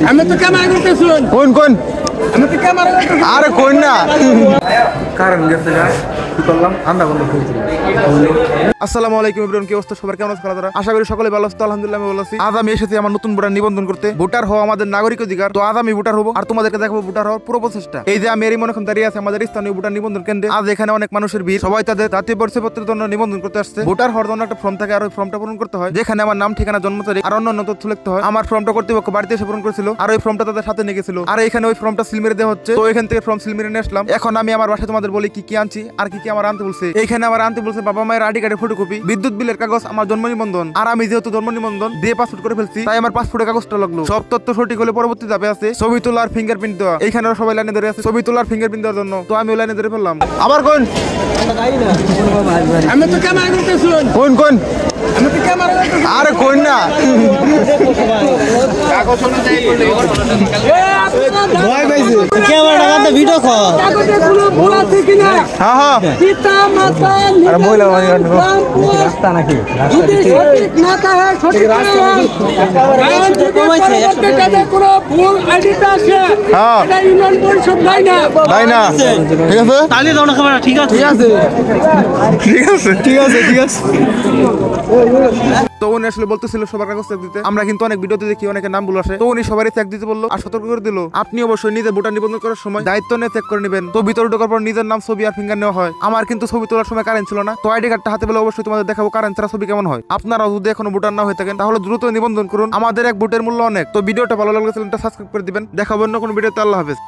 আমি তো ক্যামেরা করতেছি। কোন কোন? আমি তো ক্যামেরা করতেছি। আরে কোন না। কারেন্ট গেছে গায় কি করলাম আন্দা বন্ধ করে দিলাম। আসসালামু আলাইকুম এভরিওয়ান, কি অবস্থা সবার? কেমন আছেন আপনারা? আশা করি সকলে ভালো আছেন। আলহামদুলিল্লাহ আমি ভালো আছি। আজ আমি এসেছি আমার নতুন ভোটার নিবন্ধন করতে। ভোটার হওয়া আমাদের নাগরিক অধিকার। তো আজ আমি ভোটার হবো আর তোমাদেরকে দেখাবো ভোটার হওয়ার পুরো প্রচেষ্টা। এই যে আমি এরই মনে এখন দাঁড়িয়ে আছি আমাদের স্থানীয় ভোটার নিবন্ধন কেন্দ্রে। আজ এখানে অনেক মানুষের ভিড়, সবাই তাদের জাতীয় পরিচয়পত্রের জন্য নিবন্ধন করতে আসছে। ভোটার হওয়ার জন্য একটা ফর্ম থাকে আর ওই ফর্মটা পূরণ করতে হয়, যেখানে আমার নাম, ঠিকানা, জন্ম তারিখ আর অন্যান্য তথ্য লিখতে হয়। আমার ফর্মটা কর্তৃপক্ষ বাড়িতে এসে পূরণ করেছিল আর ওই ফর্মটা তাদের সাথে নিয়ে গেছিল। আর এখানে ওই ফর্মটা সিল মেরে দেওয়া হচ্ছে। তো এখান থেকে ফর্ম সিল মেরে নিয়ে আসলাম। এখন আমি আমার বাসায় তোমাদের বলি কি কি আনছি আর কি কি আমার আনতে বলছে। এইখানে আমার আনতে বলছে বাবা মায়ের আইডি কার্ডের ফটোকপি, বিদ্যুৎ বিলের কাগজ, আমার জন্ম নিবন্ধন। আর আমি যেহেতু জন্ম নিবন্ধন দিয়ে পাসপোর্ট করে ফেলছি, তাই আমার পাসপোর্টের কাগজটা লাগলো। সব তথ্য সঠিক হলে পরবর্তী ধাপে আছে ছবি তোলা আর ফিঙ্গারপ্রিন্ট দেওয়া। এইখানে সবাই লাইনে ধরে আছে ছবি তোলা আর ফিঙ্গারপ্রিন্ট দেওয়ার জন্য। তো আমি ওই লাইনে ধরে ফেললাম। আবার কোন? আমি তো ক্যামেরা করতেছি। কোন কোন? আমি তো ক্যামেরা করতেছি। আরে কোন না। কাগজ অনুযায়ী করলে ভয় পাইছে। ক্যামেরা লাগাতে ভিডিও কর। কাগজে কোনো ভুল আছে কিনা? হ্যাঁ হ্যাঁ। পিতা মাতা আরে মহিলা রাস্তা নাকি যদি সঠিক না থাকে সঠিক কোনো ভুল আইডিটা আছে হ্যাঁ। এটা ইউনিয়ন পরিষদ নাই না। তাই না? ঠিক আছে তালি দাও না ক্যামেরা, ঠিক আছে? ঠিক আছে ঠিক আছে ঠিক আছে ঠিক আছে। তো উনি আসলে বলতেছিল সবার কাগজ চেক দিতে। আমরা কিন্তু অনেক ভিডিওতে দেখি অনেকের নাম ভুল আসে। তো উনি সবারই চেক দিতে বললো আর সতর্ক করে দিল আপনি অবশ্যই নিজের ভোটার নিবন্ধন করার সময় দায়িত্ব নিয়ে চেক করে নেবেন। তো ভিতরে ঢোকার পর নিজের নাম, ছবি আর ফিঙ্গার নেওয়া হয়। আমার কিন্তু ছবি তোলার সময় কারেন্ট ছিল না। তো আইডি কার্ডটা হাতে পেলে অবশ্যই তোমাদের দেখাবো কারেন্ট ছাড়া ছবি কেমন হয়। আপনারা যদি এখনো ভোটার না হয়ে থাকেন তাহলে দ্রুত নিবন্ধন করুন। আমাদের এক ভোটের মূল্য অনেক। তো ভিডিওটা ভালো লাগলে চ্যানেলটা সাবস্ক্রাইব করে দিবেন। দেখাবো অন্য কোনো ভিডিওতে। আল্লাহ হাফেজ।